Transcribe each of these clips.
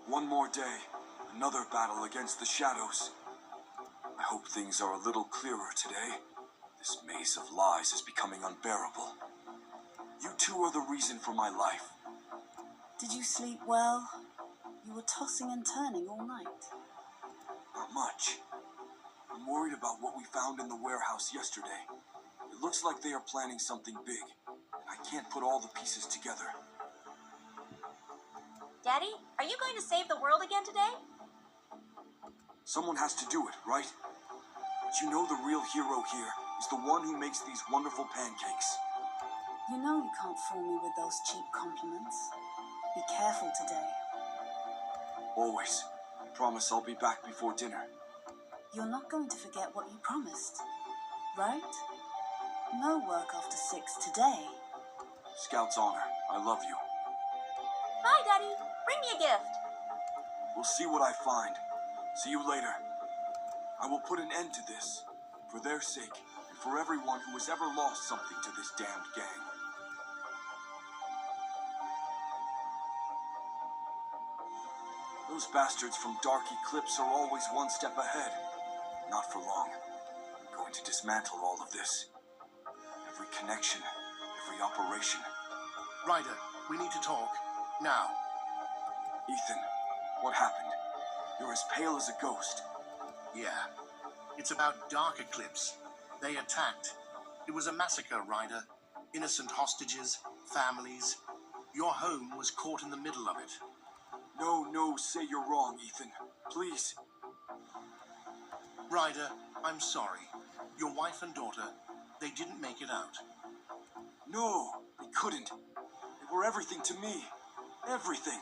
One more day, another battle against the shadows. I hope things are a little clearer today. This maze of lies is becoming unbearable. You two are the reason for my life. Did you sleep well? You were tossing and turning all night. Not much. I'm worried about what we found in the warehouse yesterday. It looks like they are planning something big, and I can't put all the pieces together. Daddy, are you going to save the world again today? Someone has to do it, right? But you know the real hero here is the one who makes these wonderful pancakes. You know you can't fool me with those cheap compliments. Be careful today. Always. I promise I'll be back before dinner. You're not going to forget what you promised, right? No work after 6 today. Scout's honor, I love you. Bye, Daddy. Bring me a gift. We'll see what I find. See you later. I will put an end to this, for their sake, and for everyone who has ever lost something to this damned gang. Those bastards from Dark Eclipse are always one step ahead. Not for long. I'm going to dismantle all of this. Every connection, every operation. Ryder, we need to talk. Now. Ethan, what happened? You're as pale as a ghost. Yeah. It's about Dark Eclipse. They attacked. It was a massacre, Ryder. Innocent hostages, families. Your home was caught in the middle of it. No, say you're wrong, Ethan. Please. Ryder, I'm sorry. Your wife and daughter, they didn't make it out. No, they couldn't. They were everything to me. Everything.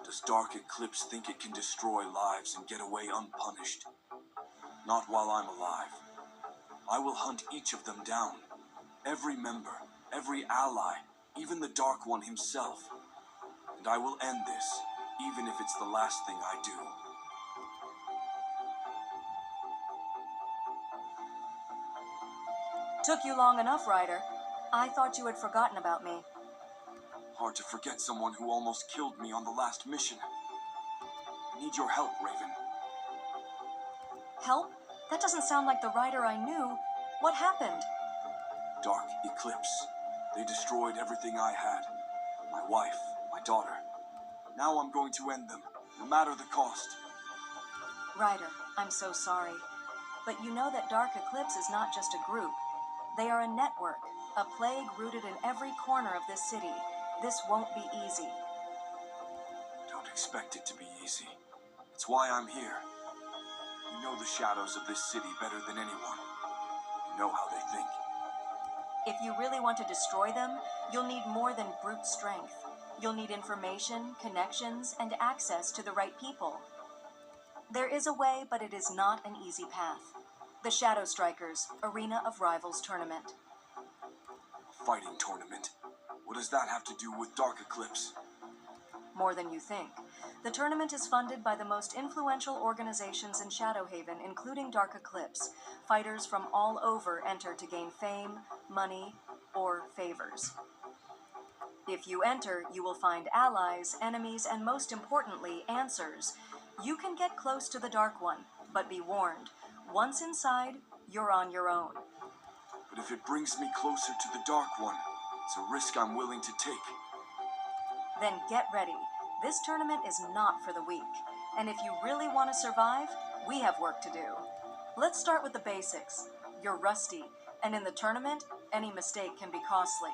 Does Dark Eclipse think it can destroy lives and get away unpunished? Not while I'm alive. I will hunt each of them down. Every member, every ally, even the Dark One himself. And I will end this, even if it's the last thing I do. Took you long enough, Ryder. I thought you had forgotten about me. Hard to forget someone who almost killed me on the last mission. I need your help, Raven. Help? That doesn't sound like the Ryder I knew. What happened? Dark Eclipse. They destroyed everything I had. My wife, my daughter. Now I'm going to end them, no matter the cost. Ryder, I'm so sorry. But you know that Dark Eclipse is not just a group. They are a network, a plague rooted in every corner of this city. This won't be easy. Don't expect it to be easy. It's why I'm here. You know the shadows of this city better than anyone. You know how they think. If you really want to destroy them, you'll need more than brute strength. You'll need information, connections, and access to the right people. There is a way, but it is not an easy path. The Shadow Strikers Arena of Rivals Tournament. A fighting tournament? What does that have to do with Dark Eclipse? More than you think. The tournament is funded by the most influential organizations in Shadowhaven, including Dark Eclipse. Fighters from all over enter to gain fame, money, or favors. If you enter, you will find allies, enemies, and most importantly, answers. You can get close to the Dark One, but be warned. Once inside, you're on your own. But if it brings me closer to the Dark One, it's a risk I'm willing to take. Then get ready. This tournament is not for the weak. And if you really want to survive, we have work to do. Let's start with the basics. You're rusty, and in the tournament, any mistake can be costly.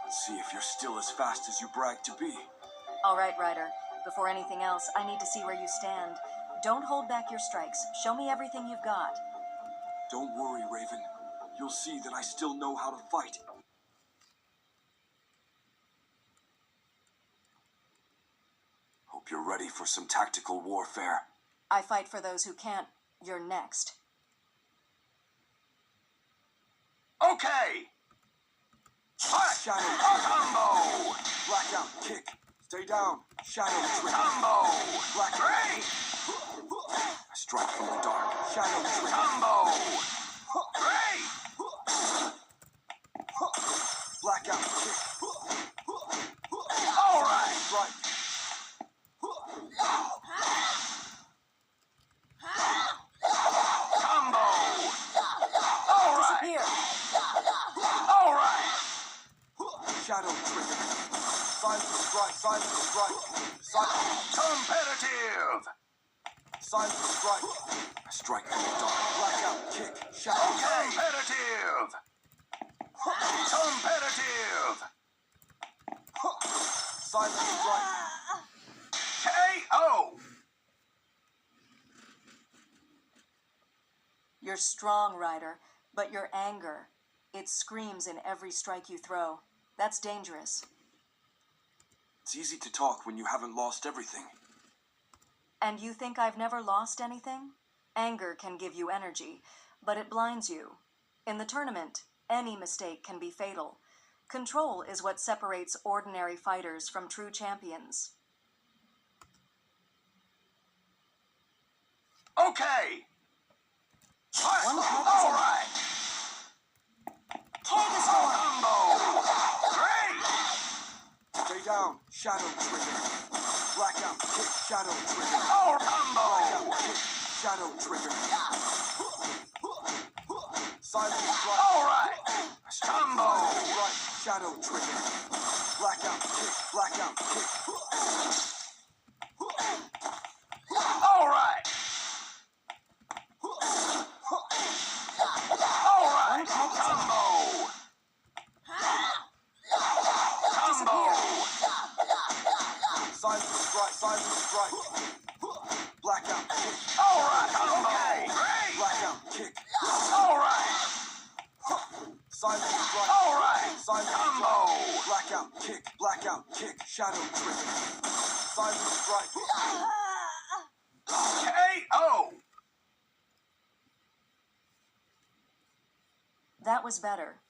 Let's see if you're still as fast as you brag to be. All right, Ryder. Before anything else, I need to see where you stand. Don't hold back your strikes. Show me everything you've got. Don't worry, Raven. You'll see that I still know how to fight. Hope you're ready for some tactical warfare. I fight for those who can't. You're next. Okay! Shadow Combo! Blackout kick. Stay down. Shadow trick. Combo! Blackout Great! A strike from the dark. Shadow trick. Combo! Great! Blackout kick. All right! Strike. Silent strike. Competitive! Silent strike. A strike from the dark. Blackout kick. Shadow. Competitive! Competitive! Silent strike. KO! You're strong, Ryder, but your anger, it screams in every strike you throw. That's dangerous. It's easy to talk when you haven't lost everything. And you think I've never lost anything? Anger can give you energy, but it blinds you. In the tournament, any mistake can be fatal. Control is what separates ordinary fighters from true champions. Okay! One punch All right! K-Storm! Combo! Great! Stay down. Shadow trigger. Blackout kick. Shadow trigger. All combo! Blackout kick. Shadow trigger. Silent strike. All right! Combo! Right. Shadow trigger. Blackout kick. Blackout kick. All right! All right! Combo! Combo! Silent strike. Silent strike. Blackout kick. All right! Okay! Great! Blackout kick. All right! Silent strike. All right! Silent Combo! strike. Blackout kick. Blackout kick. Shadow trigger. Silent strike. KO! That was better.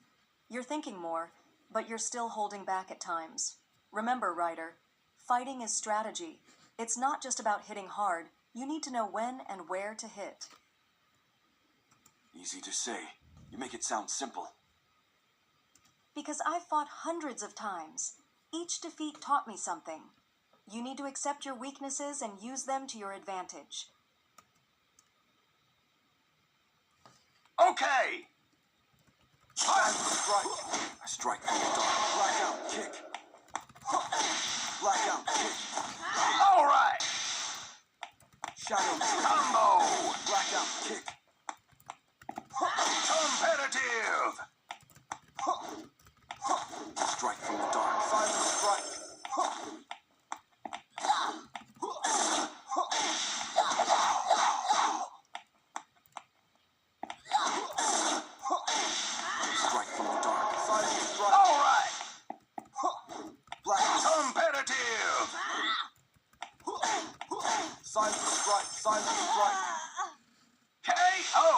You're thinking more, but you're still holding back at times. Remember, Ryder, fighting is strategy. It's not just about hitting hard. You need to know when and where to hit. Easy to say. You make it sound simple. Because I've fought hundreds of times. Each defeat taught me something. You need to accept your weaknesses and use them to your advantage. Okay! Silent strike. A strike from the dark. Blackout kick. Blackout kick. All right! Shadow trigger. Combo! Blackout kick. Competitive! Strike from the dark. Silent strike. Strike from the dark. Silent strike. All right! Blackout. Competitive! Silent strike. Silent strike. KO!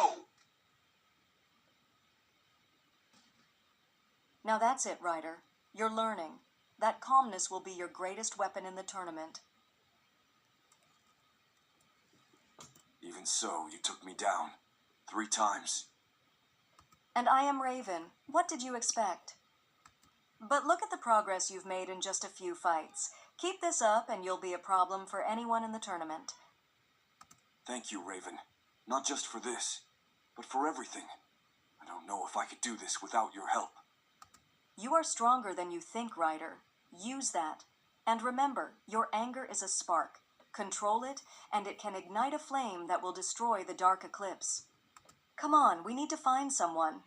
Now that's it, Ryder. You're learning. That calmness will be your greatest weapon in the tournament. Even so, you took me down. 3 times. And I am Raven. What did you expect? But look at the progress you've made in just a few fights. Keep this up and you'll be a problem for anyone in the tournament. Thank you, Raven. Not just for this, but for everything. I don't know if I could do this without your help. You are stronger than you think, Ryder. Use that. And remember, your anger is a spark. Control it, and it can ignite a flame that will destroy the dark eclipse. Come on, we need to find someone.